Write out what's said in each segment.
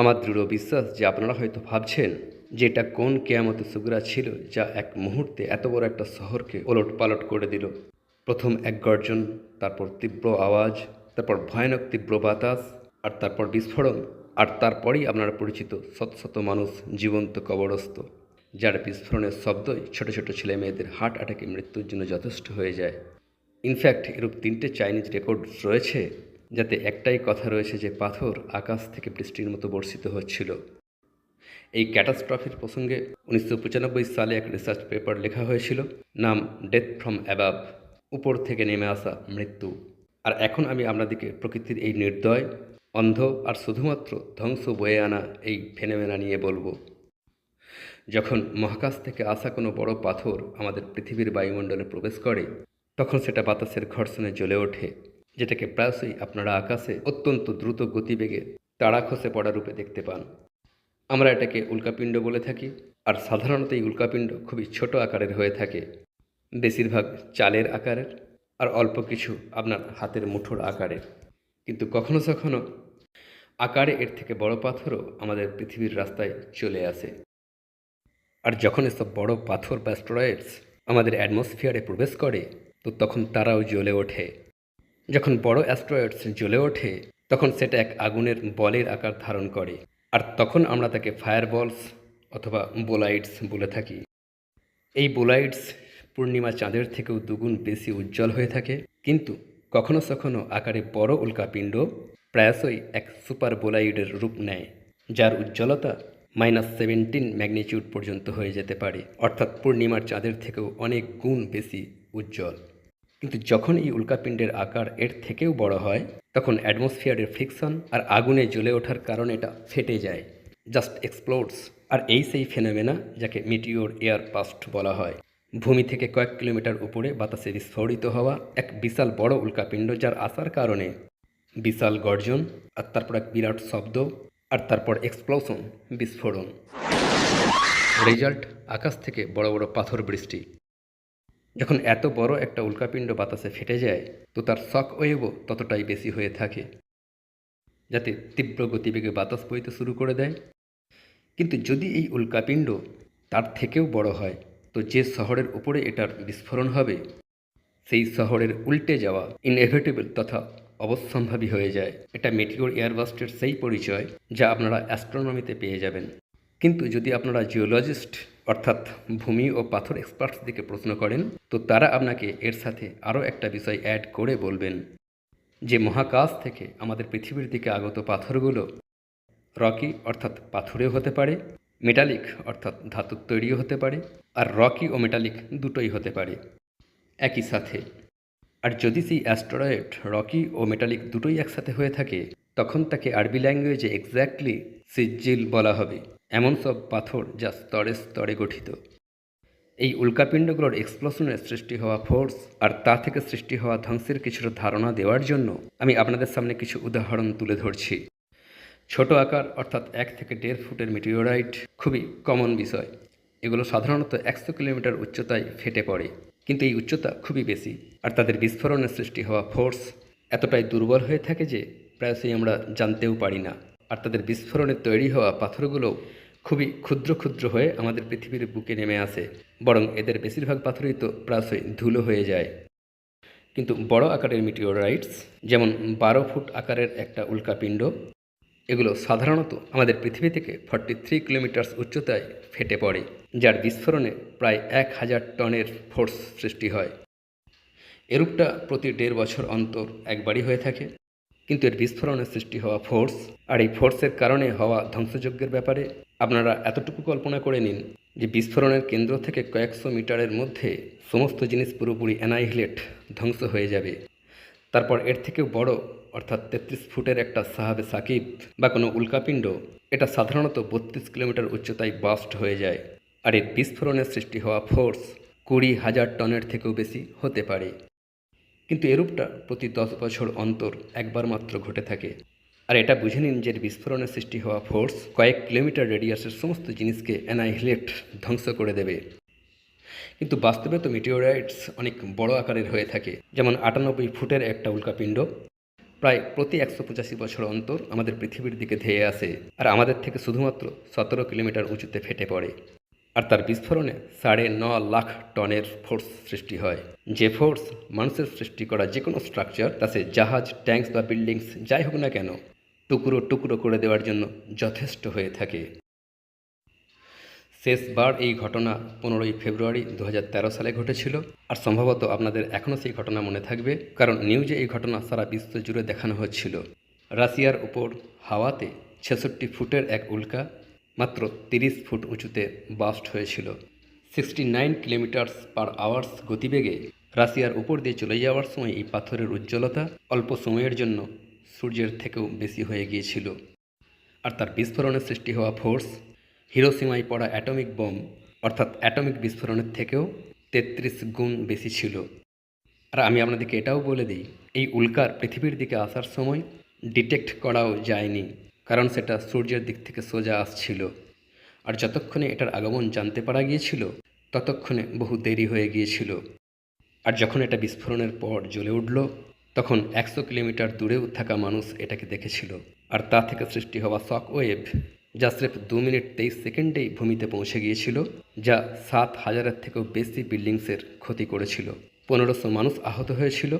আমার দৃঢ় বিশ্বাস যে আপনারা হয়তো ভাবছেন যে এটা কোন কেয়ামতের সুগরা ছিল যা এক মুহূর্তে এত বড় একটা শহরকে ওলটপালট করে দিল। প্রথম এক গর্জন, তারপর তীব্র আওয়াজ, তারপর ভয়ানক তীব্র বাতাস, আর তারপর বিস্ফোরণ। আর তারপরেই আপনারা পরিচিত শত শত মানুষ জীবন্ত কবরস্থ, যার বিস্ফোরণের শব্দই ছোট ছোট ছেলে মেয়েদের হার্ট অ্যাটাকে মৃত্যুর জন্য যথেষ্ট হয়ে যায়। ইনফ্যাক্ট এরূপ 3টে চাইনিজ রেকর্ড রয়েছে, যাতে একটাই কথা রয়েছে যে পাথর আকাশ থেকে বৃষ্টির মতো বর্ষিত হচ্ছিল। এই ক্যাটাস্ট্রফির প্রসঙ্গে 1995 সালে এক রিসার্চ পেপার লেখা হয়েছিল, নাম ডেথ ফ্রম অ্যাবাভ, উপর থেকে নেমে আসা মৃত্যু। আর এখন আমি আপনাদেরকে প্রকৃতির এই নির্দয়, অন্ধ আর শুধুমাত্র ধ্বংস বয়ে আনা এই ফেনোমেনা নিয়ে বলবো। যখন মহাকাশ থেকে আসা কোনো বড় পাথর আমাদের পৃথিবীর বায়ুমণ্ডলে প্রবেশ করে, তখন সেটা বাতাসের ঘর্ষণে জ্বলে ওঠে, যেটাকে প্রায়শই আপনারা আকাশে অত্যন্ত দ্রুত গতিবেগে তাড়া খসে পড়া রূপে দেখতে পান। আমরা এটাকে উল্কাপিণ্ড বলে থাকি, আর সাধারণত এই উল্কাপিণ্ড খুবই ছোট আকারের হয়ে থাকে, বেশিরভাগ চালের আকারের, আর অল্প কিছু আপনার হাতের মুঠোর আকারের। কিন্তু কখনো কখনো আকারে এর থেকে বড় পাথরও আমাদের পৃথিবীর রাস্তায় চলে আসে। আর যখন এসব বড় পাথর বা অ্যাস্টেরয়েডস আমাদের অ্যাটমসফিয়ারে প্রবেশ করে, তো তখন তারাও জ্বলে ওঠে। যখন বড় অ্যাস্টেরয়েডস জ্বলে ওঠে, তখন সেটা এক আগুনের বলের আকার ধারণ করে, আর তখন আমরা তাকে ফায়ারবলস অথবা বোলাইটস বলে থাকি। এই বোলাইটস পূর্ণিমা চাঁদের থেকেও দুগুণ বেশি উজ্জ্বল হয়ে থাকে, কিন্তু কখনো কখনো আকারে বড় উল্কাপিণ্ড প্রায়শই এক সুপার বোলাইডের রূপ নেয়, যার উজ্জ্বলতা -17 ম্যাগনিটিউড পর্যন্ত হয়ে যেতে পারে, অর্থাৎ পূর্ণিমার চাঁদের থেকেও অনেক গুণ বেশি উজ্জ্বল। কিন্তু যখন এই উল্কাপিণ্ডের আকার এর থেকেও বড় হয়, তখন অ্যাটমসফিয়ারের ফ্রিকশন আর আগুনে জ্বলে ওঠার কারণে এটা ফেটে যায়, জাস্ট এক্সপ্লোডস। আর এই সেই ফেনোমেনা যাকে মিটিওর এয়ার বার্স্ট বলা হয়। ভূমি থেকে কয়েক কিলোমিটার উপরে বাতাসে বিস্ফোরিত হওয়া এক বিশাল বড় উল্কাপিণ্ড, যার আসার কারণে বিশাল গর্জন, আর তারপর এক বিরাট শব্দ, আর তারপর এক্সপ্লোশন, বিস্ফোরণ। রেজাল্ট, আকাশ থেকে বড় বড় পাথর বৃষ্টি। যখন এত বড় একটা উল্কাপিণ্ড বাতাসে ফেটে যায়, তো তার শক ওয়েভও ততটাই বেশি হয়ে থাকে, যাতে তীব্র গতিবেগে বাতাস বইতে শুরু করে দেয়। কিন্তু যদি এই উল্কাপিণ্ড তার থেকেও বড় হয়, তো যে শহরের উপরে এটার বিস্ফোরণ হবে, সেই শহরের উল্টে যাওয়া ইনএভিটেবল তথা অবশ্যম্ভাবী হয়ে যায়। এটা মেটিওর এয়ারবার্স্টের সেই পরিচয় যা আপনারা অ্যাস্ট্রোনমিতে পেয়ে যাবেন। কিন্তু যদি আপনারা জিওলজিস্ট অর্থাৎ ভূমি ও পাথর এক্সপার্টস দিকে প্রশ্ন করেন, তো তারা আপনাকে এর সাথে আরও একটা বিষয় অ্যাড করে বলবেন যে মহাকাশ থেকে আমাদের পৃথিবীর দিকে আগত পাথরগুলো রকি অর্থাৎ পাথুরেও হতে পারে, মেটালিক অর্থাৎ ধাতুর তৈরিও হতে পারে, আর রকি ও মেটালিক দুটোই হতে পারে একই সাথে। আর যদি সেই অ্যাস্টেরয়েড রকি ও মেটালিক দুটোই একসাথে হয়ে থাকে, তখন তাকে আরবি ল্যাঙ্গুয়েজে এক্স্যাক্টলি সিজিল বলা হবে, এমন সব পাথর যা স্তরে স্তরে গঠিত। এই উল্কাপিণ্ডগুলোর এক্সপ্লোশনের সৃষ্টি হওয়া ফোর্স আর তা থেকে সৃষ্টি হওয়া ধ্বংসের কিছুটা ধারণা দেওয়ার জন্য আমি আপনাদের সামনে কিছু উদাহরণ তুলে ধরছি। ছোট আকার অর্থাৎ 1 থেকে 1.5 ফুটের মিটিওরাইট খুবই কমন বিষয়। এগুলো সাধারণত 100 কিলোমিটার উচ্চতায় ফেটে পড়ে, কিন্তু এই উচ্চতা খুবই বেশি, আর তাদের বিস্ফোরণের সৃষ্টি হওয়া ফোর্স এতটাই দুর্বল হয়ে থাকে যে প্রায়শই আমরা জানতেও পারি না। আর তাদের বিস্ফোরণে তৈরি হওয়া পাথরগুলো খুবই ক্ষুদ্র ক্ষুদ্র হয়ে আমাদের পৃথিবীর বুকে নেমে আসে, বরং এদের বেশিরভাগ পাথরই তো প্রায়শই ধুলো হয়ে যায়। কিন্তু বড় আকারের মিটিওরাইটস, যেমন 12 ফুট আকারের একটা উল্কাপিণ্ড, এগুলো সাধারণত আমাদের পৃথিবী থেকে 43 কিলোমিটার উচ্চতায় ফেটে পড়ে, যার বিস্ফোরণে প্রায় 1000 টনের ফোর্স সৃষ্টি হয়। এরূপটা প্রতি 1.5 বছর অন্তর একবারই হয়ে থাকে, কিন্তু এর বিস্ফোরণে সৃষ্টি হওয়া ফোর্স আর এই ফোর্সের কারণে হওয়া ধ্বংসযজ্ঞের ব্যাপারে আপনারা এতটুকু কল্পনা করে নিন যে বিস্ফোরণের কেন্দ্র থেকে কয়েকশো মিটারের মধ্যে সমস্ত জিনিস পুরোপুরি অ্যানাইহিলেট, ধ্বংস হয়ে যাবে। তারপর এর থেকেও বড় অর্থাৎ 33 ফুটের একটা সাহাবে সাকিব বা কোনো উল্কাপিণ্ড, এটা সাধারণত 32 কিলোমিটার উচ্চতায় বাস্ট হয়ে যায়, আর এর বিস্ফোরণের সৃষ্টি হওয়া ফোর্স 20,000 টনের থেকেও বেশি হতে পারে। কিন্তু এরূপটা প্রতি 10 বছর অন্তর একবার মাত্র ঘটে থাকে। আর এটা বুঝে নিন যে বিস্ফোরণের সৃষ্টি হওয়া ফোর্স কয়েক কিলোমিটার রেডিয়াসের সমস্ত জিনিসকে অ্যানাইহিলেট, ধ্বংস করে দেবে। কিন্তু বাস্তবে তো মিটিওরাইটস অনেক বড় আকারের হয়ে থাকে, যেমন 98 ফুটের একটা উল্কাপিণ্ড প্রায় প্রতি 185 বছর অন্তর আমাদের পৃথিবীর দিকে ধেয়ে আসে আর আমাদের থেকে শুধুমাত্র 17 কিলোমিটার উঁচুতে ফেটে পড়ে। আর তার বিস্ফোরণে 9.5 লাখ টনের ফোর্স সৃষ্টি হয়, যে ফোর্স মানুষের সৃষ্টি করা যে কোনো স্ট্রাকচার, তা সে জাহাজ, ট্যাঙ্কস বা বিল্ডিংস যাই হোক না কেন, টুকরো টুকরো করে দেওয়ার জন্য যথেষ্ট হয়ে থাকে। শেষবার এই ঘটনা 15ই ফেব্রুয়ারি 2013 সালে ঘটেছিল। আর সম্ভবত আপনাদের এখনও সেই ঘটনা মনে থাকবে, কারণ নিউজে এই ঘটনা সারা বিশ্ব জুড়ে দেখানো হচ্ছিল। রাশিয়ার উপর হাওয়াতে 66 ফুটের এক উল্কা মাত্র 30 ফুট উঁচুতে বাস্ট হয়েছিল। 69 কিলোমিটার্স পার আওয়ার্স গতিবেগে রাশিয়ার উপর দিয়ে চলে যাওয়ার সময় এই পাথরের উজ্জ্বলতা অল্প সময়ের জন্য সূর্যের থেকেও বেশি হয়ে গিয়েছিল। আর তার বিস্ফোরণে সৃষ্টি হওয়া ফোর্স হিরোশিমায় পড়া অ্যাটমিক বোম অর্থাৎ অ্যাটমিক বিস্ফোরণের থেকেও 33 গুণ বেশি ছিল। আর আমি আপনাদেরকে এটাও বলে দিই, এই উল্কার পৃথিবীর দিকে আসার সময় ডিটেক্ট করাও যায়নি, কারণ সেটা সূর্যের দিক থেকে সোজা আসছিল। আর যতক্ষণে এটার আগমন জানতে পারা গিয়েছিল ততক্ষণে বহু দেরি হয়ে গিয়েছিল। আর যখন এটা বিস্ফোরণের পর জ্বলে উঠল, তখন 100 কিলোমিটার দূরেও থাকা মানুষ এটাকে দেখেছিল। আর তা থেকে সৃষ্টি হওয়া শক ওয়েভ, যা স্রেফ 2 মিনিট 23 সেকেন্ডেই ভূমিতে পৌঁছে গিয়েছিল, যা 7,000-এর থেকেও বেশি বিল্ডিংসের ক্ষতি করেছিল। 1500 মানুষ আহত হয়েছিল।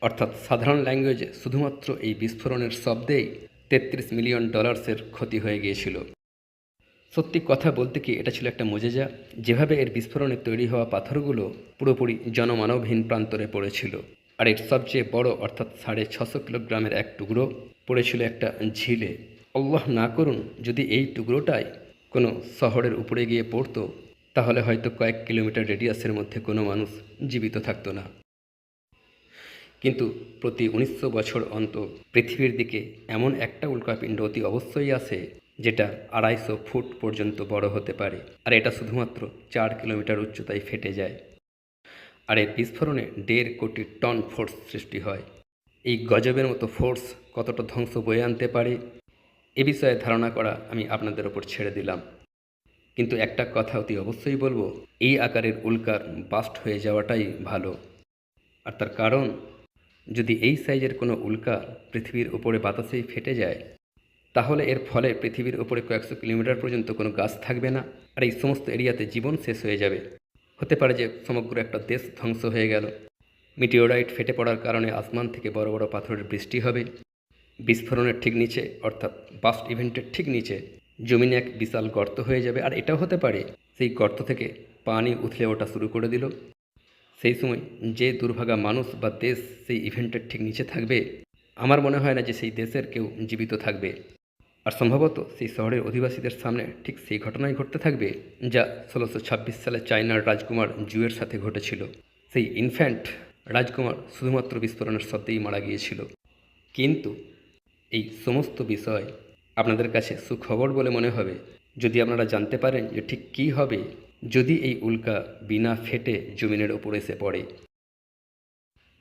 অর্থাৎ সাধারণ ল্যাঙ্গুয়েজে শুধুমাত্র এই বিস্ফোরণের শব্দেই $33 মিলিয়ন ক্ষতি হয়ে গিয়েছিল। সত্যি কথা বলতে কি, এটা ছিল একটা মজেজা। যেভাবে এর বিস্ফোরণে তৈরি হওয়া পাথরগুলো পুরোপুরি জনমানবহীন প্রান্তরে পড়েছিল। আর এর সবচেয়ে বড় অর্থাৎ 650 কিলোগ্রামের এক টুকরো পড়েছিল একটা ঝিলে। আল্লাহ না করুন যদি এই টুকরোটাই কোনো শহরের উপরে গিয়ে পড়তো, তাহলে হয়তো কয়েক কিলোমিটার রেডিয়াসের মধ্যে কোনো মানুষ জীবিত থাকতো না। কিন্তু প্রতি 1900 বছর অন্তর পৃথিবীর দিকে এমন একটা উল্কাপিণ্ড অতি অবশ্যই আসে, যেটা 250 ফুট পর্যন্ত বড় হতে পারে। আর এটা শুধুমাত্র 4 কিলোমিটার উচ্চতায় ফেটে যায়। আর এর বিস্ফোরণে 1.5 কোটি টন ফোর্স সৃষ্টি হয়। এই গজবের মতো ফোর্স কতটা ধ্বংস বয়ে আনতে পারে এ বিষয়ে ধারণা করা আমি আপনাদের ওপর ছেড়ে দিলাম। কিন্তু একটা কথা অতি অবশ্যই বলবো, এই আকারের উল্কার বাস্ট হয়ে যাওয়াটাই ভালো। আর তার কারণ, যদি এই সাইজের কোনো উল্কা পৃথিবীর উপরে বাতাসেই ফেটে যায়, তাহলে এর ফলে পৃথিবীর উপরে কয়েকশো কিলোমিটার পর্যন্ত কোনো গাছ থাকবে না। আর এই সমস্ত এরিয়াতে জীবন শেষ হয়ে যাবে। হতে পারে যে সমগ্র একটা দেশ ধ্বংস হয়ে গেল। মিটিওরাইট ফেটে পড়ার কারণে আসমান থেকে বড় বড় পাথরের বৃষ্টি হবে। বিস্ফোরণের ঠিক নিচে অর্থাৎ বাস্ট ইভেন্টের ঠিক নিচে জমিনে এক বিশাল গর্ত হয়ে যাবে। আর এটাও হতে পারে সেই গর্ত থেকে পানি উথলে ওঠা শুরু করে দিল। সেই সময় যে দুর্ভাগা মানুষ বা দেশ সেই ইভেন্টের ঠিক নিচে থাকবে, আমার মনে হয় না যে সেই দেশের কেউ জীবিত থাকবে। আর সম্ভবত সেই শহরের অধিবাসীদের সামনে ঠিক সেই ঘটনাই ঘটতে থাকবে, যা 1626 সালে চায়নার রাজকুমার জুয়ের সাথে ঘটেছিল। সেই ইনফ্যান্ট রাজকুমার শুধুমাত্র বিস্ফোরণের শব্দেই মারা গিয়েছিল। কিন্তু এই সমস্ত বিষয় আপনাদের কাছে সুখবর বলে মনে হবে যদি আপনারা জানতে পারেন যে ঠিক কী হবে যদি এই উল্কা বিনা ফেটে জমিনের ওপর এসে পড়ে।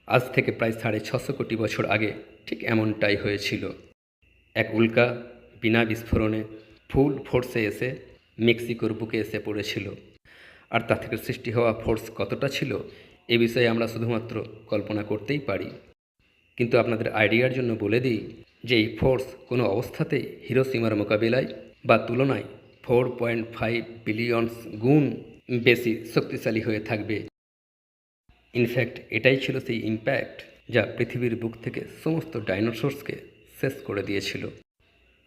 আজ থেকে প্রায় 650 কোটি বছর আগে ঠিক এমনটাই হয়েছিল। এক উল্কা বিনা বিস্ফোরণে ফুল ফোর্সে এসে মেক্সিকোর বুকে এসে পড়েছিল। আর তা থেকে সৃষ্টি হওয়া ফোর্স কতটা ছিল এ বিষয়ে আমরা শুধুমাত্র কল্পনা করতেই পারি। কিন্তু আপনাদের আইডিয়ার জন্য বলে দিই যে এই ফোর্স কোনো অবস্থাতেই হিরোশিমার মোকাবিলায় বা তুলনায় 4.5 বিলিয়নস গুণ বেশি শক্তিশালী হয়ে থাকবে। ইনফ্যাক্ট এটাই ছিল সেই ইম্প্যাক্ট যা পৃথিবীর বুক থেকে সমস্ত ডাইনোসরসকে শেষ করে দিয়েছিল।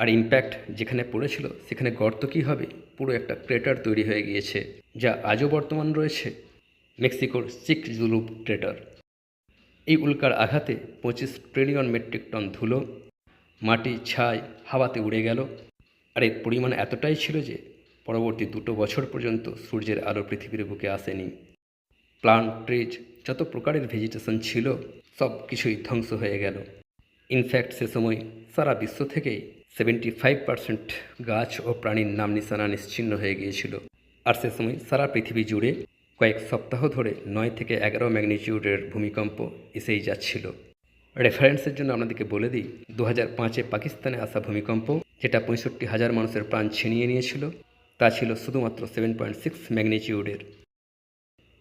আর ইম্প্যাক্ট যেখানে পড়েছিল সেখানে গর্ত কী হবে, পুরো একটা ক্রেটার তৈরি হয়ে গিয়েছে, যা আজও বর্তমান রয়েছে, মেক্সিকোর চিকজুলুপ ক্রেটার। এই উল্কার আঘাতে 25 ট্রিলিয়ন মেট্রিক টন ধুলো, মাটি, ছাই হাওয়াতে উড়ে গেল। আর এর পরিমাণ এতটাই ছিল যে পরবর্তী 2 বছর পর্যন্ত সূর্যের আলো পৃথিবীর বুকে আসেনি। প্লান্ট, ট্রিজ, যত প্রকারের ভেজিটেশন ছিল সব কিছুই ধ্বংস হয়ে গেল। ইনফ্যাক্ট সে সময় সারা বিশ্ব থেকেই 75% গাছ ও প্রাণীর নাম নিশানা নিশ্চিহ্ন হয়ে গিয়েছিল। আর সে সময় সারা পৃথিবী জুড়ে কয়েক সপ্তাহ ধরে 9 থেকে 11 ম্যাগনিটিউডের ভূমিকম্প এসেই যাচ্ছিল। রেফারেন্সের জন্য আপনাদেরকে বলে দিই, 2005-এ পাকিস্তানে আসা ভূমিকম্প, যেটা 65,000 মানুষের প্রাণ ছিনিয়ে নিয়েছিল, তা ছিল শুধুমাত্র 7.6 ম্যাগনিটিউডের।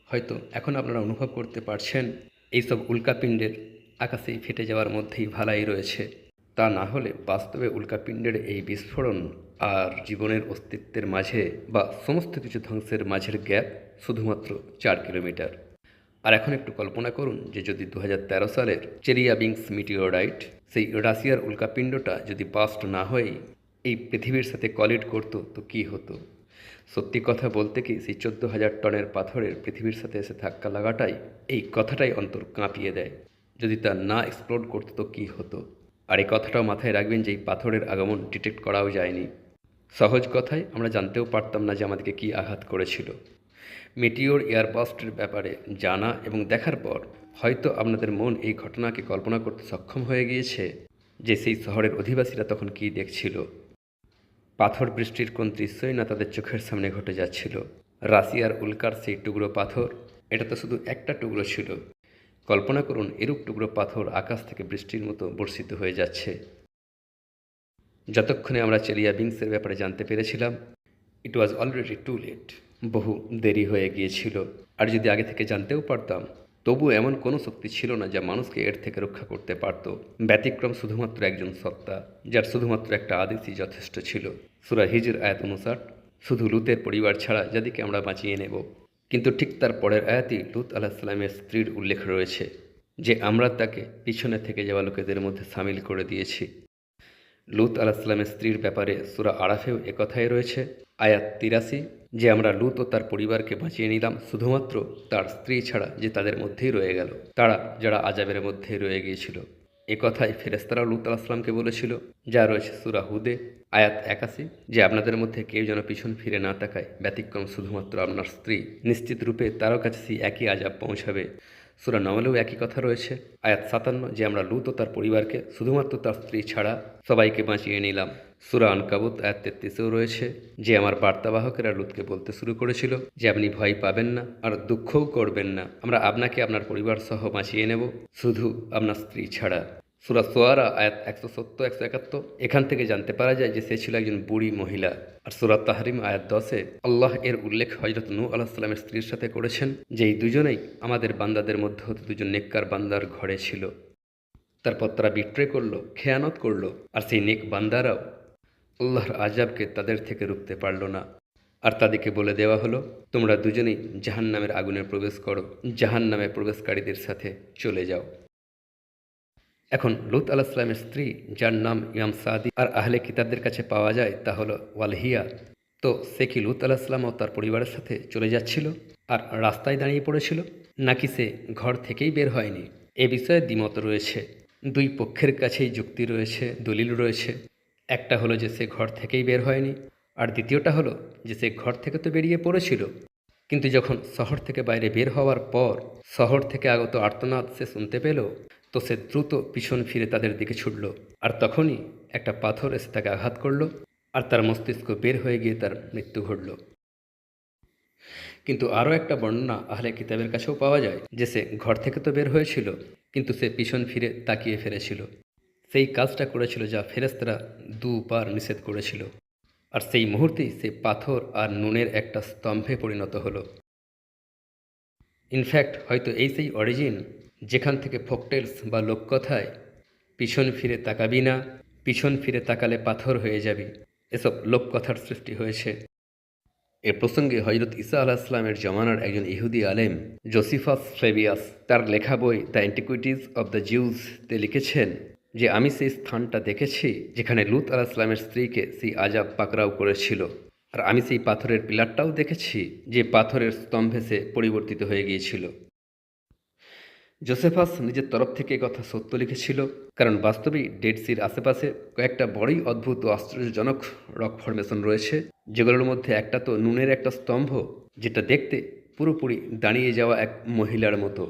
হয়তো এখন আপনারা অনুভব করতে পারছেন এইসব উল্কাপিণ্ডের আকাশেই ফেটে যাওয়ার মধ্যেই ভালাই রয়েছে। তা না হলে বাস্তবে উল্কাপিণ্ডের এই বিস্ফোরণ আর জীবনের অস্তিত্বের মাঝে বা সমস্ত কিছু ধ্বংসের মাঝের গ্যাপ শুধুমাত্র 4 কিলোমিটার। আর এখন একটু কল্পনা করুন যে যদি 2013 সালের চেলিয়াবিংস মিটিওরাইট, সেই রাশিয়ার উল্কাপিণ্ডটা যদি বাস্ট না হয়ে এই পৃথিবীর সাথে কলিড করতো তো কী হতো। সত্যি কথা বলতে কি সেই 14,000 টনের পাথরের পৃথিবীর সাথে এসে ধাক্কা লাগাটাই এই কথাটাই অন্তর কাঁপিয়ে দেয়। যদি তা না এক্সপ্লোড করতো তো কী হতো। আর এই কথাটাও মাথায় রাখবেন যে এই পাথরের আগমন ডিটেক্ট করাও যায়নি। সহজ কথায় আমরা জানতেও পারতাম না যে আমাদেরকে কী আঘাত করেছিল। মেটিওর এয়ারবাস্টের ব্যাপারে জানা এবং দেখার পর হয়তো আপনাদের মন এই ঘটনাকে কল্পনা করতে সক্ষম হয়ে গিয়েছে যে সেই শহরের অধিবাসীরা তখন কী দেখছিল। পাথর বৃষ্টির কোন দৃশ্যই না তাদের চোখের সামনে ঘটে যাচ্ছিল। রাশিয়ার উল্কার সেই টুকরো পাথর, এটা তো শুধু একটা টুকরো ছিল। কল্পনা করুন এরূপ টুকরো পাথর আকাশ থেকে বৃষ্টির মতো বর্ষিত হয়ে যাচ্ছে। যতক্ষণে আমরা চেলিয়াবিংসের ব্যাপারে জানতে পেরেছিলাম, ইট ওয়াজ অলরেডি টু লেট। বহু দেরি হয়ে গিয়েছিল। আর যদি আগে থেকে জানতেও পারতাম, তবু এমন কোনো শক্তি ছিল না যা মানুষকে এর থেকে রক্ষা করতে পারত। ব্যতিক্রম শুধুমাত্র একজন সত্তা, যার শুধুমাত্র একটা আদেশই যথেষ্ট ছিল। সূরা হিজর আয়াত 59, শুধু লুতের পরিবার ছাড়া যাদেরকে আমরা বাঁচিয়ে নেব। কিন্তু ঠিক তার পরের আয়াতই লুত আলাইহিস সালামের স্ত্রীর উল্লেখ রয়েছে যে আমরা তাকে পিছনে থেকে যাওয়া লোকেদের মধ্যে সামিল করে দিয়েছি। লুত আলাইহিস সালামের স্ত্রীর ব্যাপারে সূরা আরাফেও একথাই রয়েছে, আয়াত 83, যে আমরা লুত ও তার পরিবারকে বাঁচিয়ে নিলাম শুধুমাত্র তার স্ত্রী ছাড়া, যে তাদের মধ্যেই রয়ে গেল, তারা যারা আযাবের মধ্যেই রয়ে গিয়েছিল। একথাই ফেরেশতারা লুত আলাইহিস সালামকে বলেছিল, যা রয়েছে সূরা হুদে আয়াত 81, যে আপনাদের মধ্যে কেউ যেন পিছন ফিরে না তাকায়, ব্যতিক্রম শুধুমাত্র আপনার স্ত্রী। নিশ্চিত রূপে তারও কাছে সেই একই আযাব পৌঁছাবে। সূরা নমলেও একই কথা রয়েছে, আয়াত 57, যে আমরা লুত ও তার পরিবারকে শুধুমাত্র তার স্ত্রী ছাড়া সবাইকে বাঁচিয়ে নিলাম। সূরা আনকাবুত আয়াত 33-এও রয়েছে যে আমার বার্তাবাহকেরা লুতকে বলতে শুরু করেছিল যে আপনি ভয় পাবেন না আর দুঃখও করবেন না, আমরা আপনাকে আপনার পরিবার সহ বাঁচিয়ে নেব, শুধু আপনার স্ত্রী ছাড়া। সূরা শুআরা আয়াত 170, 171, এখান থেকে জানতে পারা যায় যে সে ছিল একজন বুড়ি মহিলা। আর সূরা তাহরিম আয়াত 10-এ আল্লাহ এর উল্লেখ হযরত নূহ আলাইহিস সালামের স্ত্রীর সাথে করেছেন যে এই দুজনেই আমাদের বান্দাদের মধ্যে হতে দুজন নেককার বান্দার ঘরে ছিল। তারপর তারা বিট্রে করলো, খেয়ানত করলো, আর সেই নেক বান্দারাও আল্লাহর আযাবকে তাদের থেকে রুখতে পারল না। আর তাদেরকে বলে দেওয়া হলো, তোমরা দুজনেই জাহান্নামের আগুনে প্রবেশ করো, জাহান্নামে প্রবেশকারীদের সাথে চলে যাও। এখন লুত আলাইহিস সালামের স্ত্রী, যার নাম ইমাম সাদি আর আহলে কিতাবদের কাছে পাওয়া যায়, তা হলো ওয়ালহিয়া। তো সে কি লুত আলাইহিস সালাম ও তার পরিবারের সাথে চলে যাচ্ছিল আর রাস্তায় দাঁড়িয়ে পড়েছিল, নাকি সে ঘর থেকেই বের হয়নি? এ বিষয়ে দ্বিমত রয়েছে। দুই পক্ষের কাছেই যুক্তি রয়েছে, দলিল রয়েছে। একটা হলো যে সে ঘর থেকেই বের হয়নি, আর দ্বিতীয়টা হলো যে সে ঘর থেকে তো বেরিয়ে পড়েছিল, কিন্তু যখন শহর থেকে বাইরে বের হওয়ার পর শহর থেকে আগত আর্তনাদ সে শুনতে পেল, তো সে দ্রুত পিছন ফিরে তাদের দিকে ছুটল। আর তখনই একটা পাথর এসে তাকে আঘাত করল, আর তার মস্তিষ্ক বের হয়ে গিয়ে তার মৃত্যু ঘটল। কিন্তু আরও একটা বর্ণনা আহলে কিতাবের কাছেও পাওয়া যায় যে সে ঘর থেকে তো বের হয়েছিল, কিন্তু সে পিছন ফিরে তাকিয়ে ফেলেছিল। সেই কাজটা করেছিল যা ফেরেশতারা দুবার নিষেধ করেছিল। আর সেই মুহূর্তেই সে পাথর আর নুনের একটা স্তম্ভে পরিণত হলো। ইনফ্যাক্ট হয়তো এই সেই অরিজিন যেখান থেকে ফোকটেলস বা লোককথায় পিছন ফিরে তাকাবি না, পিছন ফিরে তাকালে পাথর হয়ে যাবি, এসব লোককথার সৃষ্টি হয়েছে। এ প্রসঙ্গে হযরত ঈসা আলাইহিস সালামের জমানার একজন ইহুদি আলেম জোসিফাস ফ্লেভিয়াস তার লেখা বই the antiquities of the Jews তে লিখেছেন যে আমি সেই স্থানটা দেখেছি যেখানে লুত আলাইহিস সালামের স্ত্রীকে সেই আযাব পাকড়াও করেছিল, আর আমি সেই পাথরের পিলারটাও দেখেছি যে পাথরের স্তম্ভে সে পরিবর্তিত হয়ে গিয়েছিল। জোসেফাস নিজের তরফ থেকে কথা সত্য লিখেছিল, কারণ বাস্তবেই ডেড সির আশেপাশে কয়েকটা বড়ই অদ্ভুত ও আশ্চর্যজনক রক ফরমেশন রয়েছে, যেগুলোর মধ্যে একটা তো নুনের একটা স্তম্ভ, যেটা দেখতে পুরোপুরি দাঁড়িয়ে যাওয়া এক মহিলার মতো।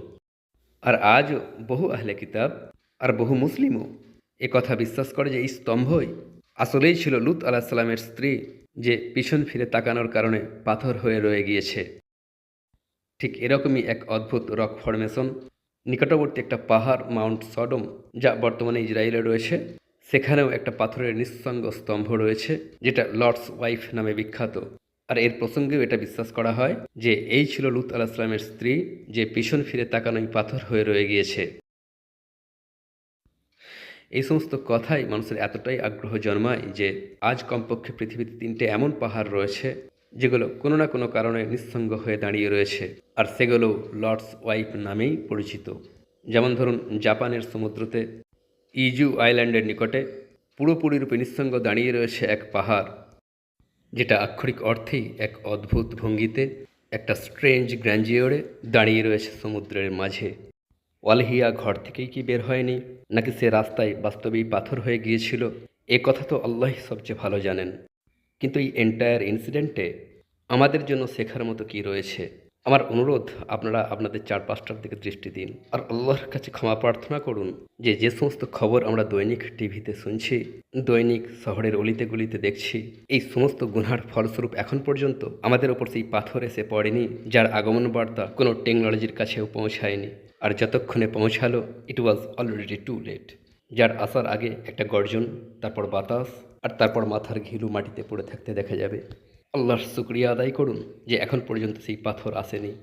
আর আজও বহু আহলে কিতাব আর বহু মুসলিমও কথা বিশ্বাস করে যে এই স্তম্ভই আসলেই ছিল লুত আলাইহিস সালামের স্ত্রী, যে পিছন ফিরে তাকানোর কারণে পাথর হয়ে রয়ে গিয়েছে। ঠিক এরকমই এক অদ্ভুত রক ফরমেশন নিকটবর্তী একটা পাহাড় মাউন্ট সডম, যা বর্তমানে ইসরায়েলে রয়েছে, সেখানেও একটা পাথরের নিঃসঙ্গ স্তম্ভ রয়েছে, যেটা লর্ডস ওয়াইফ নামে বিখ্যাত। আর এর প্রসঙ্গেও এটা বিশ্বাস করা হয় যে এই ছিল লুত আলাইহিস সালামের স্ত্রী, যে পিছন ফিরে তাকানোই পাথর হয়ে রয়ে গিয়েছে। এই সমস্ত কথাই মানুষের এতটাই আগ্রহ জন্মায় যে আজ কমপক্ষে পৃথিবীতে 3টে এমন পাহাড় রয়েছে যেগুলো কোনো না কোনো কারণে নিঃসঙ্গ হয়ে দাঁড়িয়ে রয়েছে, আর সেগুলো লর্ডস ওয়াইফ নামেই পরিচিত। যেমন ধরুন, জাপানের সমুদ্রতে ইজু আইল্যান্ডের নিকটে পুরোপুরিরূপে নিঃসঙ্গ দাঁড়িয়ে রয়েছে এক পাহাড়, যেটা আক্ষরিক অর্থেই এক অদ্ভুত ভঙ্গিতে একটা স্ট্রেঞ্জ গ্র্যান্ডিওরে দাঁড়িয়ে রয়েছে সমুদ্রের মাঝে। ওয়ালহিয়া ঘর থেকেই কি বের হয়নি, নাকি সে রাস্তায় বাস্তবেই পাথর হয়ে গিয়েছিল, এ কথা তো আল্লাহই সবচেয়ে ভালো জানেন। কিন্তু এই এন্টায়ার ইনসিডেন্টে আমাদের জন্য শেখার মতো কি রয়েছে? আমার অনুরোধ, আপনারা আপনাদের চারপাশটার দিকে দৃষ্টি দিন আর আল্লাহর কাছে ক্ষমা প্রার্থনা করুন যে যে সমস্ত খবর আমরা দৈনিক টিভিতে শুনছি, দৈনিক শহরের অলিতে গলিতে দেখছি, এই সমস্ত গুনহার ফলস্বরূপ এখন পর্যন্ত আমাদের ওপর সেই পাথর এসে পড়েনি, যার আগমন বার্তা কোনো টেকনোলজির কাছেও পৌঁছায়নি। আর যতক্ষণে পৌঁছালো, ইট ওয়াজ অলরেডি টু লেট। যার আসার আগে একটা গর্জন, তারপর বাতাস, আর তারপর মাথার ঘিলু মাটিতে পড়ে থাকতে দেখা যাবে। আল্লাহর শুকরিয়া আদায় করুন যে এখন পর্যন্ত সেই পাথর আসেনি।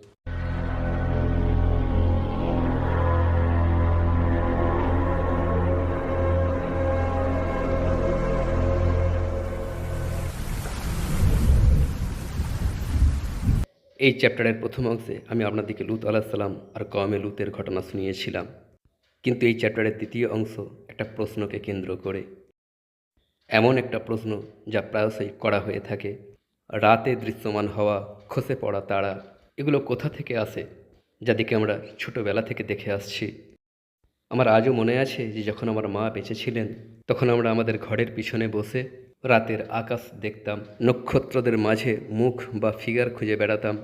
এই চ্যাপ্টারের প্রথম অংশে আমি আপনাদেরকে লুত আলাহিসাল্লাম আর কওমে লুতের ঘটনা শুনিয়েছিলাম, কিন্তু এই চ্যাপ্টারের দ্বিতীয় অংশ একটা প্রশ্নকে কেন্দ্র করে। এমন একটা প্রশ্ন যা প্রায়শই করা হয়ে থাকে। রাতে দৃশ্যমান হওয়া, খসে পড়া তারা, এগুলো কোথা থেকে আসে, যাদেরকে আমরা ছোটোবেলা থেকে দেখে আসছি। আমার আজও মনে আছে যে যখন আমার মা বেঁচে ছিলেন, তখন আমরা আমাদের ঘরের পিছনে বসে রাতের আকাশ দেখতাম, নক্ষত্রদের মাঝে মুখ বা ফিগার খুঁজে বেড়াতাম।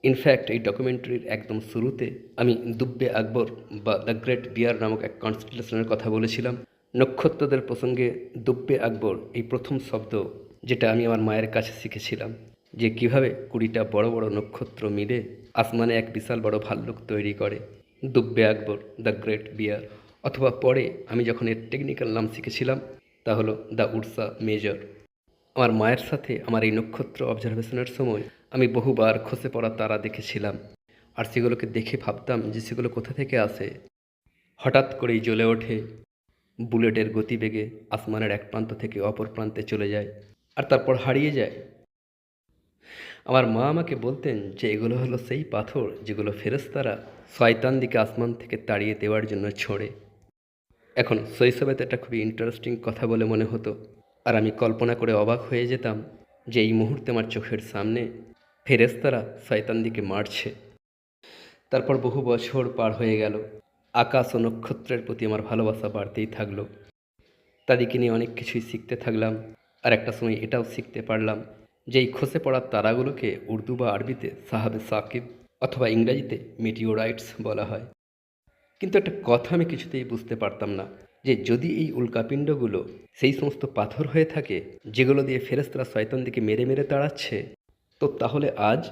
ইনফ্যাক্ট এই ডকুমেন্টারির একদম শুরুতে আমি দুব্বে আকবর বা দ্য গ্রেট বিয়ার নামক এক কনস্টেলেশনের কথা বলেছিলাম। নক্ষত্রদের প্রসঙ্গে দুব্বে আকবর এই প্রথম শব্দ, যেটা আমি আমার মায়ের কাছে শিখেছিলাম, যে কিভাবে 20টা বড় বড় নক্ষত্র মিলে আসমানে এক বিশাল বড় ভাল্লুক তৈরি করে। দুব্বে আকবর, দ্য গ্রেট বিয়ার। অথবা পরে আমি যখন এর টেকনিক্যাল নাম শিখেছিলাম, তা হলো দ্য উডসা মেজর। আমার মায়ের সাথে আমার এই নক্ষত্র অবজারভেশনের সময় আমি বহুবার খসে পড়া তারা দেখেছিলাম, আর সেগুলোকে দেখে ভাবতাম যে সেগুলো কোথা থেকে আসে। হঠাৎ করেই জ্বলে ওঠে, বুলেটের গতিবেগে আসমানের এক প্রান্ত থেকে অপর প্রান্তে চলে যায়, আর তারপর হারিয়ে যায়। আমার মা আমাকে বলতেন যে এগুলো হলো সেই পাথর যেগুলো ফেরেশতারা শয়তান দিকে আসমান থেকে তাড়িয়ে দেওয়ার জন্য ছোঁড়ে। এখন শৈশবে তো এটা খুবই ইন্টারেস্টিং কথা বলে মনে হতো, আর আমি কল্পনা করে অবাক হয়ে যেতাম যে এই মুহূর্তে আমার চোখের সামনে ফেরেশতারা শয়তান দিকে মারছে। তারপর বহু বছর পার হয়ে গেল, আকাশ ও নক্ষত্রের প্রতি আমার ভালোবাসা বাড়তেই থাকলো। তাদেরকে নিয়ে অনেক কিছুই শিখতে থাকলাম, আর একটা সময় এটাও শিখতে পারলাম যে এই খসে পড়া তারাগুলোকে উর্দু বা আরবিতে সাহাবে সাকিব অথবা ইংরাজিতে মিটিওরাইটস বলা হয়। কিন্তু একটা কথা আমি কিছুতেই বুঝতে পারতাম না, যে যদি এই উল্কাপিণ্ডগুলো সেই সমস্ত পাথর হয়ে থাকে যেগুলো দিয়ে ফেরেশতারা শয়তান দিকে মেরে মেরে তাড়াচ্ছে, তো তাহলে আজ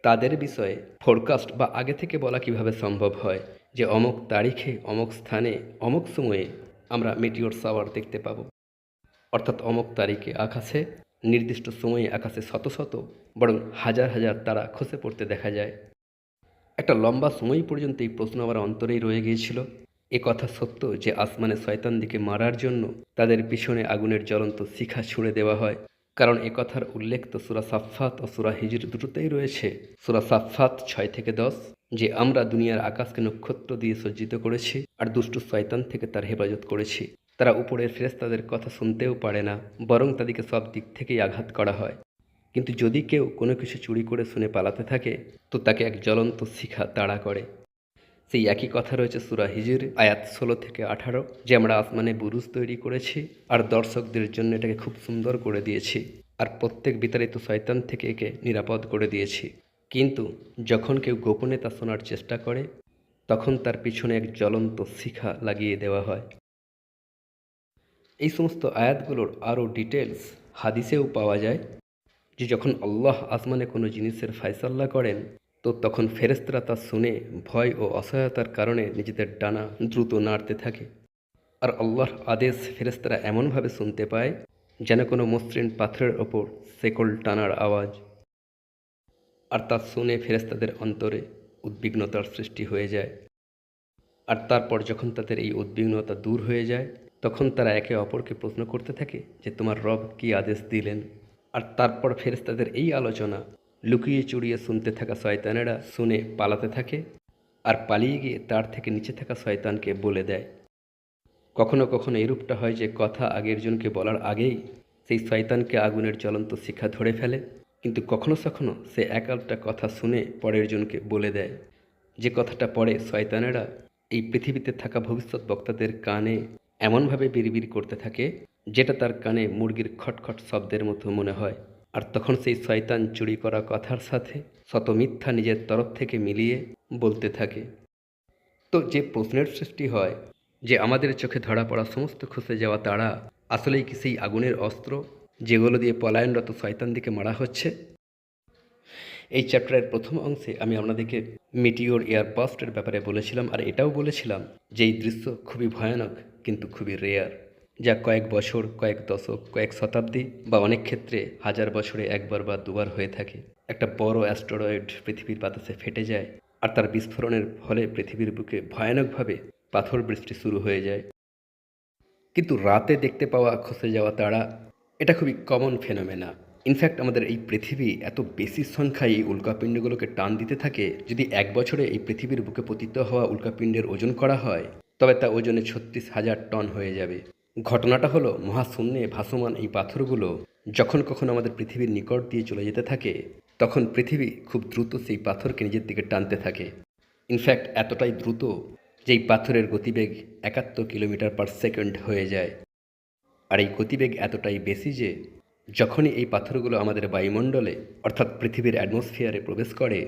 তাদের বিষয়ে ফোরকাস্ট বা আগে থেকে বলা কিভাবে সম্ভব হয় যে অমুক তারিখে অমুক স্থানে অমুক সময়ে আমরা মেটিওর শাওয়ার দেখতে পাবো। অর্থাৎ অমুক তারিখে আকাশে নির্দিষ্ট সময়ে আকাশে শত শত বরং হাজার হাজার তারা খসে পড়তে দেখা যায়। একটা লম্বা সময় পর্যন্ত এই প্রশ্ন আমার অন্তরেই রয়ে গিয়েছিল। এ কথা সত্য যে আসমানে শয়তান দিকে মারার জন্য তাদের পিছনে আগুনের জ্বলন্ত শিখা ছুঁড়ে দেওয়া হয়? কারণ এ কথার উল্লেখ তো সূরা সাফফাত ও সূরা হিজর দুটোতেই রয়েছে। সূরা সাফফাত 6 থেকে 10, যে আমরা দুনিয়ার আকাশকে নক্ষত্র দিয়ে সজ্জিত করেছি আর দুষ্টু শয়তান থেকে তার হেফাজত করেছি। তারা উপরের ফেরেশতাদের কথা শুনতেও পারে না, বরং তাদেরকে সব দিক থেকেই আঘাত করা হয়। কিন্তু যদি কেউ কোনো কিছু চুরি করে শুনে পালাতে থাকে, তো তাকে এক জ্বলন্ত শিখা তাড়া করে। সেই একই কথা রয়েছে সূরা হিজর আয়াত 16 থেকে 18, যে আমরা আসমানে বুরুজ তৈরি করেছি আর দর্শকদের জন্য এটাকে খুব সুন্দর করে দিয়েছি, আর প্রত্যেক বিতাড়িত শয়তান থেকে একে নিরাপদ করে দিয়েছি। কিন্তু যখন কেউ গোপনে তা শোনার চেষ্টা করে, তখন তার পিছনে এক জ্বলন্ত শিখা লাগিয়ে দেওয়া হয়। এই সমস্ত আয়াতগুলোর আরও ডিটেলস হাদিসেও পাওয়া যায়, যে যখন আল্লাহ আসমানে কোনো জিনিসের ফায়সাল্লা করেন, তো তখন ফেরেশতারা তা শুনে ভয় ও অসহায়তার কারণে নিজেদের ডানা দ্রুত নাড়তে থাকে। আর আল্লাহর আদেশ ফেরেশতারা এমনভাবে শুনতে পায় যেন কোনো মসৃণ পাথরের ওপর শেকল টানার আওয়াজ। আর তা শুনে ফেরেশতাদের অন্তরে উদ্বিগ্নতার সৃষ্টি হয়ে যায়। আর তারপর যখন তাদের এই উদ্বিগ্নতা দূর হয়ে যায়, তখন তারা একে অপরকে প্রশ্ন করতে থাকে যে তোমার রব কী আদেশ দিলেন। আর তারপর ফেরেশতাদের এই আলোচনা লুকিয়ে চুরিয়ে শুনতে থাকা শয়তানেরা শুনে পালাতে থাকে, আর পালিয়ে গিয়ে তার থেকে নিচে থাকা শয়তানকে বলে দেয়। কখনো কখনো এরূপটা হয় যে কথা আগের জনকে বলার আগেই সেই শয়তানকে আগুনের জ্বলন্ত শিখা ধরে ফেলে, কিন্তু কখনো কখনো সে একালটা কথা শুনে পরের জনকে বলে দেয়, যে কথাটা পরে শয়তানেরা এই পৃথিবীতে থাকা ভবিষ্যৎ বক্তাদের কানে এমনভাবে বিড়বিড় করতে থাকে যেটা তার কানে মুরগির খটখট শব্দের মতো মনে হয়। আর তখন সেই শয়তান চুরি করা কথার সাথে শত মিথ্যা নিজের তরফ থেকে মিলিয়ে বলতে থাকে। তো যে প্রশ্নের সৃষ্টি হয় যে আমাদের চোখে ধরা পড়া সমস্ত খসে যাওয়া তারা আসলেই কি সেই আগুনের অস্ত্র যেগুলো দিয়ে পলায়নরত শয়তান দিকে মারা হচ্ছে? এই চ্যাপ্টারের প্রথম অংশে আমি আপনাদেরকে মিটিওর এয়ারবাস্টের ব্যাপারে বলেছিলাম, আর এটাও বলেছিলাম যে এই দৃশ্য খুবই ভয়ানক কিন্তু খুবই রেয়ার, যা কয়েক বছর, কয়েক দশক, কয়েক শতাব্দী বা অনেক ক্ষেত্রে হাজার বছরে একবার বা দুবার হয়ে থাকে। একটা বড় অ্যাস্টেরয়েড পৃথিবীর বাতাসে ফেটে যায়, আর তার বিস্ফোরণের ফলে পৃথিবীর বুকে ভয়ানকভাবে পাথর বৃষ্টি শুরু হয়ে যায়। কিন্তু রাতে দেখতে পাওয়া খসে যাওয়া তারা এটা খুবই কমন ফেনোমেনা। ইনফ্যাক্ট আমাদের এই পৃথিবী এত বেশি সংখ্যায় এই উল্কাপিণ্ডগুলোকে টান দিতে থাকে, যদি এক বছরে এই পৃথিবীর বুকে পতিত হওয়া উল্কাপিণ্ডের ওজন করা হয় তবে তা ওজনে 36,000 টন হয়ে যাবে। ঘটনাটা হলো মহাশূন্যে ভাসমান এই পাথরগুলো যখন কখনো আমাদের পৃথিবীর নিকট দিয়ে চলে যেতে থাকে তখন পৃথিবী খুব দ্রুত সেই পাথরকে নিজের দিকে টানতে থাকে। ইনফ্যাক্ট এতটাই দ্রুত যে এই পাথরের গতিবেগ 71 কিলোমিটার পার সেকেন্ড হয়ে যায়। আর এই গতিবেগ এতটাই বেশি যে যখনই এই পাথরগুলো আমাদের বায়ুমণ্ডলে অর্থাৎ পৃথিবীর অ্যাটমসফিয়ারে প্রবেশ করে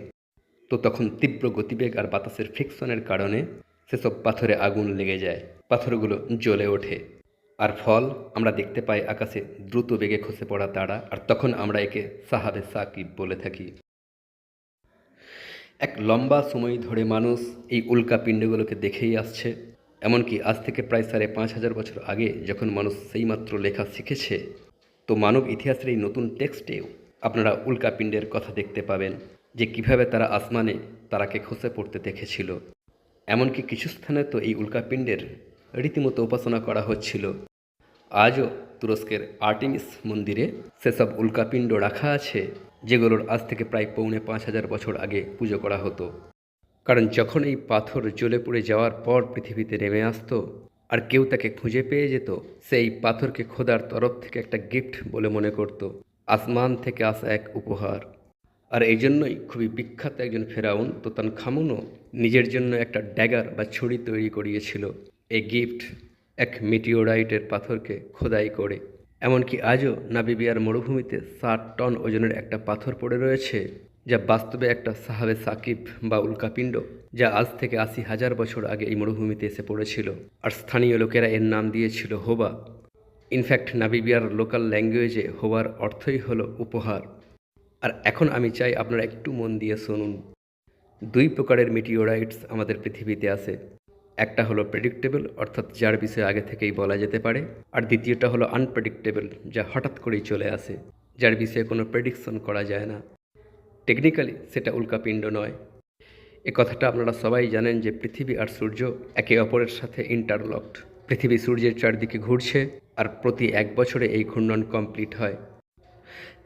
তো তখন তীব্র গতিবেগ আর বাতাসের ফ্রিকশনের কারণে সেসব পাথরে আগুন লেগে যায়, পাথরগুলো জ্বলে ওঠে। আর ফল আমরা দেখতে পাই আকাশে দ্রুত বেগে খসে পড়া তারা, আর তখন আমরা একে সাহাবে সাকিব বলে থাকি। এক লম্বা সময় ধরে মানুষ এই উল্কাপিণ্ডগুলোকে দেখেই আসছে। এমনকি আজ থেকে প্রায় 5,500 বছর আগে যখন মানুষ সেইমাত্র লেখা শিখেছে, তো মানব ইতিহাসের এই নতুন টেক্সটেও আপনারা উল্কাপিণ্ডের কথা দেখতে পাবেন যে কিভাবে তারা আসমানে তারাকে খসে পড়তে দেখেছিল। এমনকি কিছু স্থানে তো এই উল্কাপিণ্ডের রীতিমতো উপাসনা করা হচ্ছিল। আজও তুরস্কের আর্টেমিস মন্দিরে সেসব উল্কাপিণ্ড রাখা আছে যেগুলোর আজ থেকে প্রায় 4,500 বছর আগে পুজো করা হতো। কারণ যখন এই পাথর জ্বলে পড়ে যাওয়ার পর পৃথিবীতে নেমে আসতো আর কেউ তাকে খুঁজে পেয়ে যেত, সেই পাথরকে খোদার তরফ থেকে একটা গিফট বলে মনে করত, আসমান থেকে আসা এক উপহার। আর এই জন্যই খুবই বিখ্যাত একজন ফেরাউন তুতানখামুনও নিজের জন্য একটা ড্যাগার বা ছুরি তৈরি করিয়েছিল এই গিফট, এক মিটিওরাইটের পাথরকে খোদাই করে। এমনকি আজও নামিবিয়ার মরুভূমিতে 60 টন ওজনের একটা পাথর পড়ে রয়েছে যা বাস্তবে একটা সাহাবে সাকিব বা উল্কাপিণ্ড, যা আজ থেকে 80,000 বছর আগে এই মরুভূমিতে এসে পড়েছিল। আর স্থানীয় লোকেরা এর নাম দিয়েছিল হোবা। ইনফ্যাক্ট নামিবিয়ার লোকাল ল্যাঙ্গুয়েজে হোবার অর্থই হলো উপহার। আর এখন আমি চাই আপনারা একটু মন দিয়ে শুনুন। 2 প্রকারের মিটিওরাইটস আমাদের পৃথিবীতে আসে। একটা হলো প্রেডিক্টেবল, অর্থাৎ যার বিষয়ে আগে থেকেই বলা যেতে পারে, আর দ্বিতীয়টা হলো আনপ্রেডিক্টেবল, যা হঠাৎ করেই চলে আসে, যার বিষয়ে কোনো প্রেডিকশন করা যায় না। টেকনিক্যালি সেটা উল্কাপিণ্ড নয়। এ কথাটা আপনারা সবাই জানেন যে পৃথিবী আর সূর্য একে অপরের সাথে ইন্টারলকড। পৃথিবী সূর্যের চারদিকে ঘুরছে আর প্রতি 1 বছরে এই ঘূর্ণন কমপ্লিট হয়।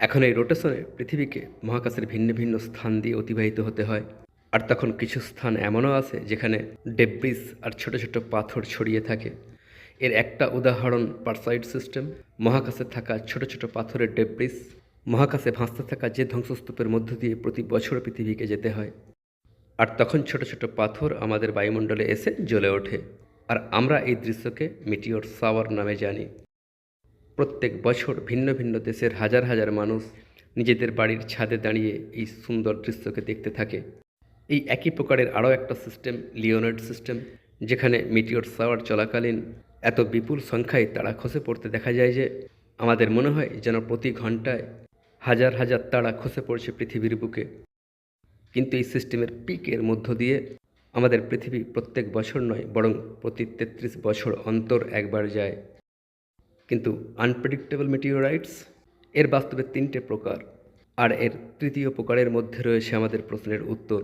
এখন এই রোটেশনে পৃথিবীকে মহাকাশের ভিন্ন ভিন্ন স্থান দিয়ে অতিবাহিত হতে হয়। আর তখন কিছু স্থান এমনও আছে যেখানে ডেব্রিস আর ছোট ছোট পাথর ছড়িয়ে থাকে। এর একটা উদাহরণ পারসাইড সিস্টেম। মহাকাশে থাকা ছোট ছোট পাথরের ডেব্রিস মহাকাশে ভাসতে থাকা যে ধ্বংসস্তূপের মধ্য দিয়ে প্রতি বছর পৃথিবীকে যেতে হয়। আর তখন ছোট ছোট পাথর আমাদের বায়ুমণ্ডলে এসে জ্বলে ওঠে, আর আমরা এই দৃশ্যকে মিটিওর শাওয়ার নামে জানি। প্রত্যেক বছর ভিন্ন ভিন্ন দেশের হাজার হাজার মানুষ নিজেদের বাড়ির ছাদে দাঁড়িয়ে এই সুন্দর দৃশ্যকে দেখতে থাকে। এই একই প্রকারের আরও একটা সিস্টেম লিওনার্ড সিস্টেম, যেখানে মিটিওর শাওয়ার চলাকালীন এত বিপুল সংখ্যায় তারা খসে পড়তে দেখা যায় যে আমাদের মনে হয় যেন প্রতি ঘন্টায় হাজার হাজার তারা খসে পড়ছে পৃথিবীর বুকে। কিন্তু এই সিস্টেমের পিকের মধ্য দিয়ে আমাদের পৃথিবী প্রত্যেক বছর নয়, বরং প্রতি 33 বছর অন্তর একবার যায়। কিন্তু আনপ্রেডিক্টেবল মিটিওরাইটস এর বাস্তবে 3টে প্রকার, আর এর তৃতীয় প্রকারের মধ্যে রয়েছে আমাদের প্রশ্নের উত্তর।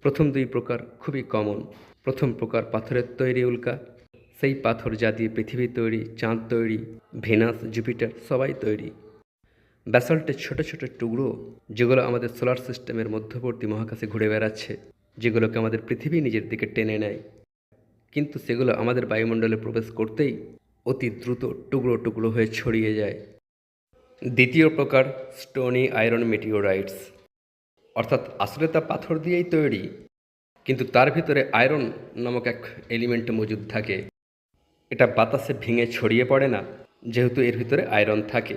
প্রথম 2 প্রকার খুবই কমন। প্রথম প্রকার পাথরের তৈরি উল্কা, সেই পাথর যা দিয়ে পৃথিবী তৈরি, চাঁদ তৈরি, ভেনাস, জুপিটার সবাই তৈরি। ব্যাসল্টের ছোট ছোট টুকরো, যেগুলো আমাদের সোলার সিস্টেমের মধ্যবর্তী মহাকাশে ঘুরে বেড়াচ্ছে, যেগুলোকে আমাদের পৃথিবী নিজের দিকে টেনে নেয়, কিন্তু সেগুলো আমাদের বায়ুমণ্ডলে প্রবেশ করতেই অতি দ্রুত টুকরো টুকরো হয়ে ছড়িয়ে যায়। দ্বিতীয় প্রকার স্টোনি আয়রন মেটিওরাইটস, অর্থাৎ আসলে তা পাথর দিয়েই তৈরি, কিন্তু তার ভিতরে আয়রন নামক এক এলিমেন্ট মজুদ থাকে। এটা বাতাসে ভেঙে ছড়িয়ে পড়ে না, যেহেতু এর ভিতরে আয়রন থাকে,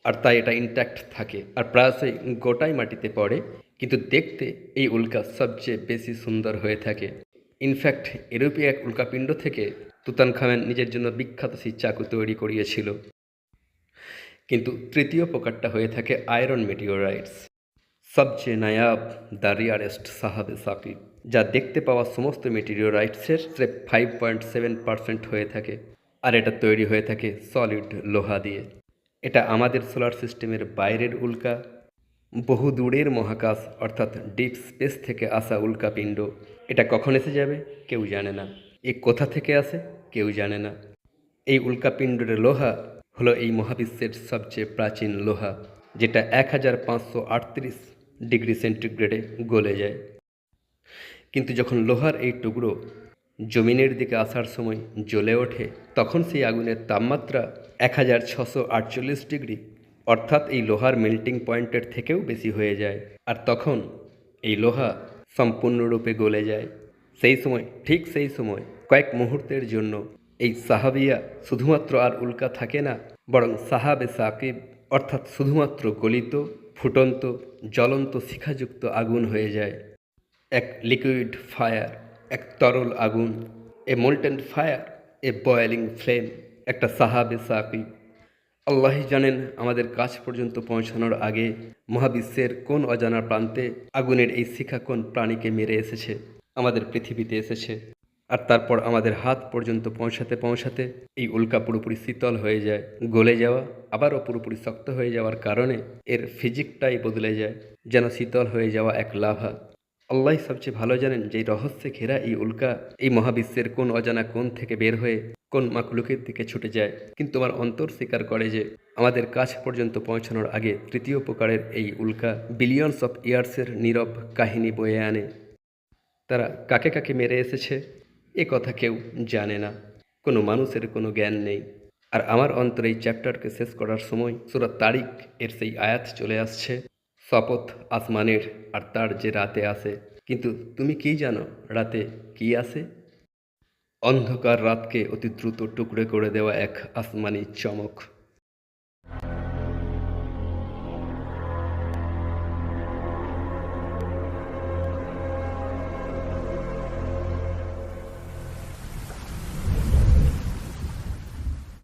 আর তাই এটা ইনট্যাক্ট থাকে আর প্রায়শই গোটাই মাটিতে পড়ে। কিন্তু দেখতে এই উল্কা সবচেয়ে বেশি সুন্দর হয়ে থাকে। ইনফ্যাক্ট ইউরোপীয় এক উল্কাপিণ্ড থেকে তুতানখামেন নিজের জন্য বিখ্যাত সেই চাকু তৈরি করিয়েছিল। কিন্তু তৃতীয় প্রকারটা হয়ে থাকে আয়রন মেটিওরাইটস, সবচেয়ে নায়াব, দ্য রিয়ারেস্ট সাহাবে সাকিব, যা দেখতে পাওয়া সমস্ত মেটিরিওরাইটসের স্রেফ 5.7% হয়ে থাকে, আর এটা তৈরি হয়ে থাকে সলিড লোহা দিয়ে। এটা আমাদের সোলার সিস্টেমের বাইরের উল্কা, বহু দূরের মহাকাশ অর্থাৎ ডিপ স্পেস থেকে আসা উল্কাপিণ্ড। এটা কখন এসে যাবে কেউ জানে না, এ কোথা থেকে আসে কেউ জানে না। এই উল্কাপিণ্ডের লোহা হলো এই মহাবিশ্বের সবচেয়ে প্রাচীন লোহা, যেটা 1538 ডিগ্রি সেন্টিগ্রেডে গলে যায়। কিন্তু যখন লোহার এই টুকরো জমিনের দিকে আসার সময় জ্বলে ওঠে, তখন সেই আগুনের তাপমাত্রা 1648 ডিগ্রি, অর্থাৎ এই লোহার মেল্টিং পয়েন্টের থেকেও বেশি হয়ে যায়। আর তখন এই লোহা সম্পূর্ণরূপে গলে যায়। ঠিক সেই সময় কয়েক মুহূর্তের জন্য এই সাহাবিয়া শুধুমাত্র আর উল্কা থাকে না, বরং সাহাবে সাকিব অর্থাৎ শুধুমাত্র গলিত, ফুটন্ত, জ্বলন্ত শিখাযুক্ত আগুন হয়ে যায়। এক লিকুইড ফায়ার, এক তরল আগুন, এ মোল্টেন ফায়ার, এ বয়েলিং ফ্লেম, একটা সাহাবে সাকিব। আল্লাহই জানেন আমাদের কাছ পর্যন্ত পৌঁছানোর আগে মহাবিশ্বের কোন অজানা প্রান্তে আগুনের এই শিখা কোন প্রাণীকে মেরে এসেছে, আমাদের পৃথিবীতে এসেছে। আর তারপর আমাদের হাত পর্যন্ত পৌঁছাতে পৌঁছাতে এই উল্কা পুরোপুরি শীতল হয়ে যায়, গলে যাওয়া আবারও পুরোপুরি শক্ত হয়ে যাওয়ার কারণে এর ফিজিকটাই বদলে যায়, যেন শীতল হয়ে যাওয়া এক লাভা। আল্লাহ সবচেয়ে ভালো জানেন যে রহস্যে ঘেরা এই উল্কা এই মহাবিশ্বের কোন অজানা কোণ থেকে বের হয়ে কোন মাকলুকের দিকে ছুটে যায়। কিন্তু আমার অন্তর স্বীকার করে যে আমাদের কাছ পর্যন্ত পৌঁছানোর আগে তৃতীয় প্রকারের এই উল্কা বিলিয়নস অফ ইয়ার্সের নীরব কাহিনী বয়ে আনে। তারা কাকে কাকে মেরে এসেছে এ কথা কেউ জানে না, কোনো মানুষের কোনো জ্ঞান নেই। আর আমার অন্তরে এই চ্যাপ্টারকে শেষ করার সময় সূরা তারিক এর সেই আয়াত চলে আসছে, শপথ আসমানের আর তার যে রাতে আসে। কিন্তু তুমি কি জানো রাতে কি আসে? অন্ধকার রাতকে অতি দ্রুত টুকরে করে দেওয়া এক আসমানি চমক।